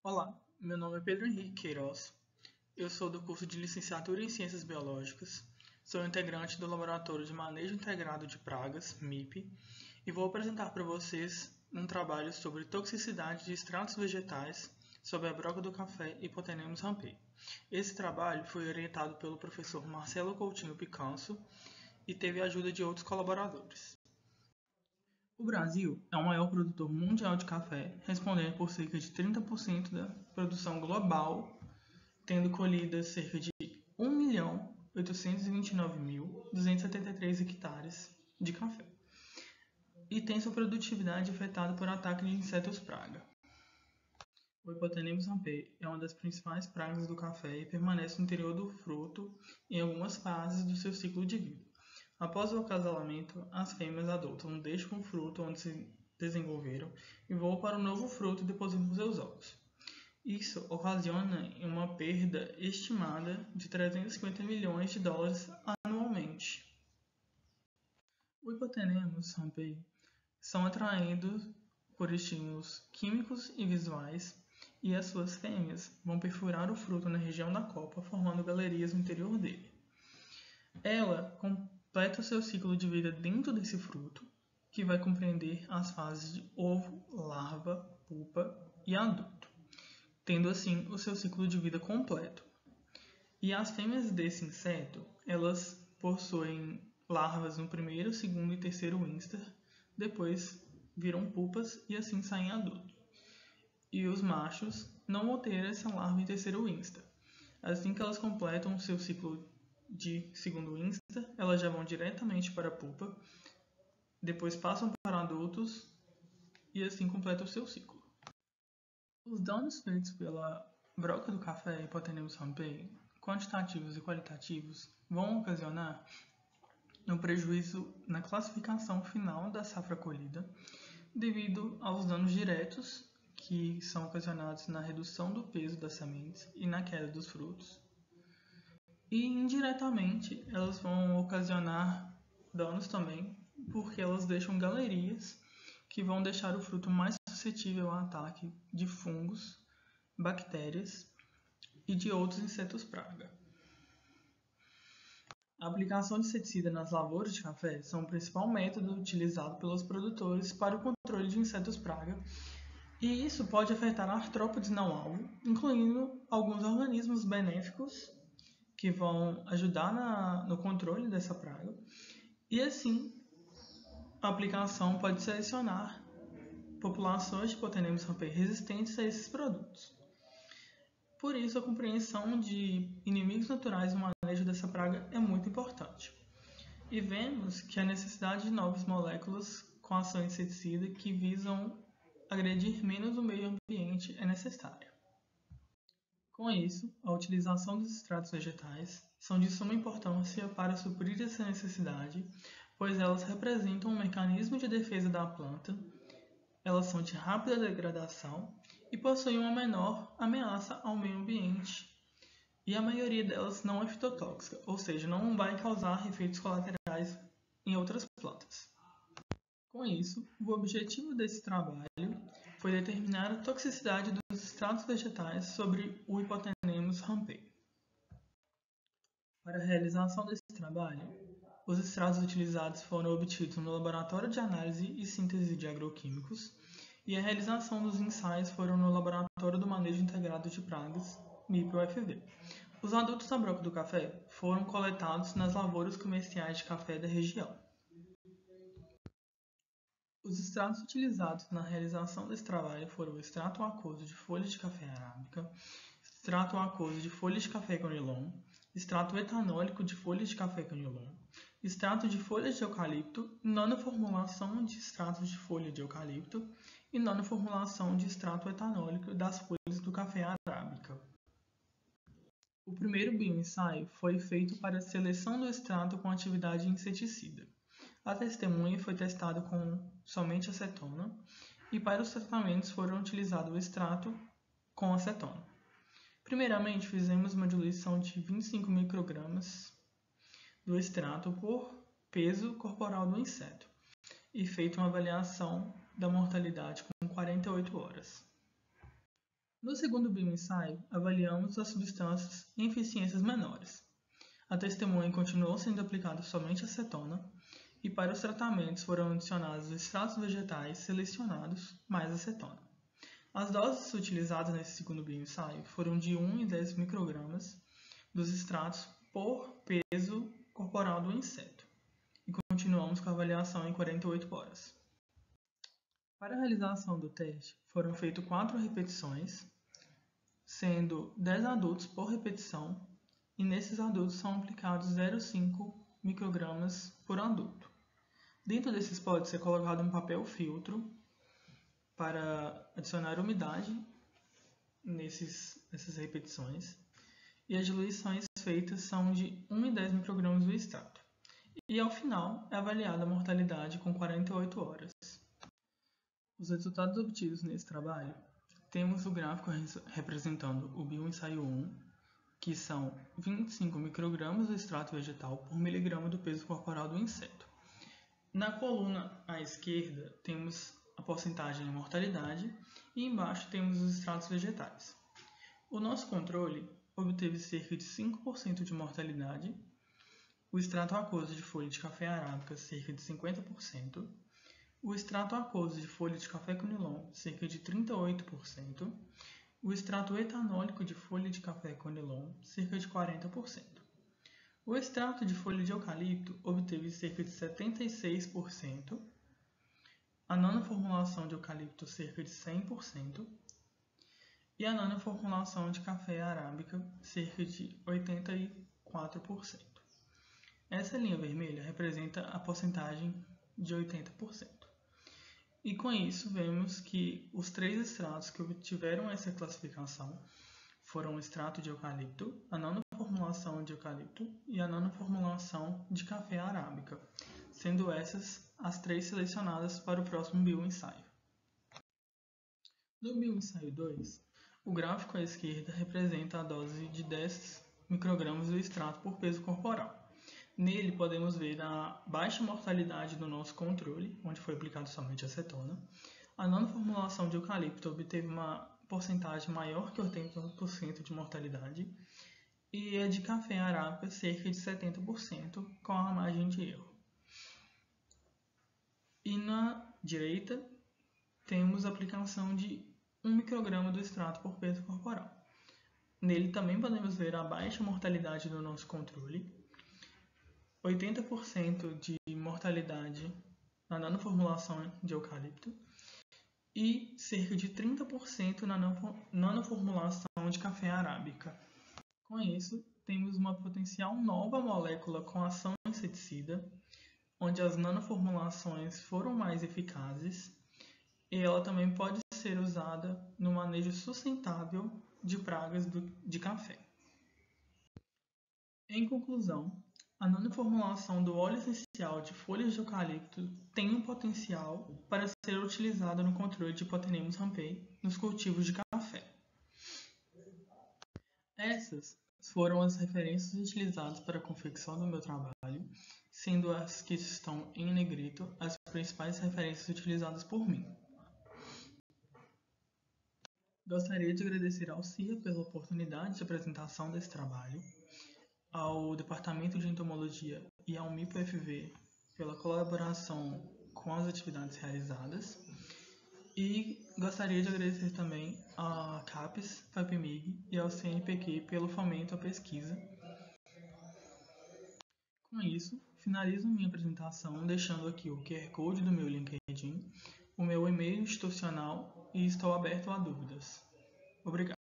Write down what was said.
Olá, meu nome é Pedro Henrique Queiroz. Eu sou do curso de Licenciatura em Ciências Biológicas, sou integrante do Laboratório de Manejo Integrado de Pragas, MIP, e vou apresentar para vocês um trabalho sobre toxicidade de extratos vegetais sobre a broca do café Hypothenemus rampei. Esse trabalho foi orientado pelo professor Marcelo Coutinho Picanso e teve a ajuda de outros colaboradores. O Brasil é o maior produtor mundial de café, respondendo por cerca de 30% da produção global, tendo colhidas cerca de 1.829.273 hectares de café, e tem sua produtividade afetada por ataque de insetos praga. O Hypothenemus rampei é uma das principais pragas do café e permanece no interior do fruto em algumas fases do seu ciclo de vida. Após o acasalamento, as fêmeas adultas deixam o fruto onde se desenvolveram e voam para o novo fruto e depositam seus ovos. Isso ocasiona uma perda estimada de 350 milhões de dólares anualmente. O Hypothenemus rampei são atraídos por estímulos químicos e visuais, e as suas fêmeas vão perfurar o fruto na região da copa, formando galerias no interior dele. Ela completa o seu ciclo de vida dentro desse fruto, que vai compreender as fases de ovo, larva, pupa e adulto, tendo assim o seu ciclo de vida completo. E as fêmeas desse inseto, elas possuem larvas no primeiro, segundo e terceiro instar, depois viram pupas e assim saem adultos. E os machos não vão ter essa larva em terceiro instar. Assim que elas completam o seu ciclo de segundo instar, elas já vão diretamente para a pupa, depois passam para adultos e assim completam o seu ciclo. Os danos feitos pela broca do café Hypothenemus rampei, quantitativos e qualitativos, vão ocasionar um prejuízo na classificação final da safra colhida, devido aos danos diretos que são ocasionados na redução do peso das sementes e na queda dos frutos. E indiretamente elas vão ocasionar danos também, porque elas deixam galerias que vão deixar o fruto mais suscetível ao ataque de fungos, bactérias e de outros insetos praga. A aplicação de inseticida nas lavouras de café são o principal método utilizado pelos produtores para o controle de insetos praga, e isso pode afetar artrópodes não-alvo, incluindo alguns organismos benéficos que vão ajudar no controle dessa praga, e assim a aplicação pode selecionar populações de Hypothenemus rampei resistentes a esses produtos. Por isso, a compreensão de inimigos naturais no manejo dessa praga é muito importante. E vemos que a necessidade de novas moléculas com ação inseticida que visam agredir menos o meio ambiente é necessária. Com isso, a utilização dos extratos vegetais são de suma importância para suprir essa necessidade, pois elas representam um mecanismo de defesa da planta, elas são de rápida degradação e possuem uma menor ameaça ao meio ambiente, e a maioria delas não é fitotóxica, ou seja, não vai causar efeitos colaterais em outras plantas. Com isso, o objetivo desse trabalho foi determinar a toxicidade dos extratos vegetais sobre o Hypothenemus rampei. Para a realização desse trabalho, os extratos utilizados foram obtidos no Laboratório de Análise e Síntese de Agroquímicos, e a realização dos ensaios foram no Laboratório do Manejo Integrado de Pragas, MIP-UFV. Os adultos da broca do café foram coletados nas lavouras comerciais de café da região. Os extratos utilizados na realização desse trabalho foram o extrato aquoso de folhas de café arábica, extrato aquoso de folhas de café conilon, extrato etanólico de folhas de café conilon, extrato de folhas de eucalipto, nanoformulação de extratos de folha de eucalipto e nanoformulação de extrato etanólico das folhas do café arábica. O primeiro bioensaio foi feito para a seleção do extrato com atividade inseticida. A testemunha foi testada com somente acetona, e para os tratamentos foram utilizados o extrato com acetona. Primeiramente, fizemos uma diluição de 25 microgramas do extrato por peso corporal do inseto e feita uma avaliação da mortalidade com 48 horas. No segundo bioensaio, avaliamos as substâncias em eficiências menores. A testemunha continuou sendo aplicada somente acetona e para os tratamentos foram adicionados extratos vegetais selecionados mais acetona. As doses utilizadas nesse segundo bioensaio foram de 1 e 10 microgramas dos extratos por peso corporal do inseto e continuamos com a avaliação em 48 horas. Para a realização do teste, foram feitas 4 repetições, sendo 10 adultos por repetição, e nesses adultos são aplicados 0,5 microgramas por adulto. Dentro desses pode ser colocado um papel filtro para adicionar umidade nessas repetições, e as diluições feitas são de 1 e 10 microgramas do extrato. E ao final é avaliada a mortalidade com 48 horas. Os resultados obtidos nesse trabalho, temos o gráfico representando o bioensaio 1, que são 25 microgramas do extrato vegetal por miligrama do peso corporal do inseto. Na coluna à esquerda temos a porcentagem de mortalidade e embaixo temos os extratos vegetais. O nosso controle obteve cerca de 5% de mortalidade, o extrato aquoso de folha de café arábica cerca de 50%, o extrato aquoso de folha de café conilon cerca de 38%, o extrato etanólico de folha de café conilon cerca de 40%. O extrato de folha de eucalipto obteve cerca de 76%, a nanoformulação de eucalipto cerca de 100% e a nanoformulação de café arábica cerca de 84%. Essa linha vermelha representa a porcentagem de 80%. E com isso, vemos que os 3 extratos que obtiveram essa classificação foram o extrato de eucalipto, a nanoformulação de eucalipto e a nanoformulação de café arábica, sendo essas as 3 selecionadas para o próximo bioensaio. No bioensaio 2, o gráfico à esquerda representa a dose de 10 microgramas do extrato por peso corporal. Nele podemos ver a baixa mortalidade do nosso controle, onde foi aplicado somente acetona. A nanoformulação de eucalipto obteve uma porcentagem maior que 80% de mortalidade e a de café arábica cerca de 70% com a margem de erro. E na direita temos a aplicação de 1 micrograma do extrato por peso corporal. Nele também podemos ver a baixa mortalidade do nosso controle, 80% de mortalidade na nanoformulação de eucalipto e cerca de 30% na nanoformulação de café arábica. Com isso, temos uma potencial nova molécula com ação inseticida, onde as nanoformulações foram mais eficazes e ela também pode ser usada no manejo sustentável de pragas de café. Em conclusão, a nanoformulação do óleo essencial de folhas de eucalipto tem um potencial para ser utilizada no controle de Hipotenemus rampei nos cultivos de café. Essas foram as referências utilizadas para a confecção do meu trabalho, sendo as que estão em negrito as principais referências utilizadas por mim. Gostaria de agradecer ao CIA pela oportunidade de apresentação desse trabalho, ao Departamento de Entomologia e ao MIPA-FV pela colaboração com as atividades realizadas, e gostaria de agradecer também à CAPES, FAPEMIG e ao CNPq pelo fomento à pesquisa. Com isso, finalizo minha apresentação deixando aqui o QR Code do meu LinkedIn, o meu e-mail institucional e estou aberto a dúvidas. Obrigado.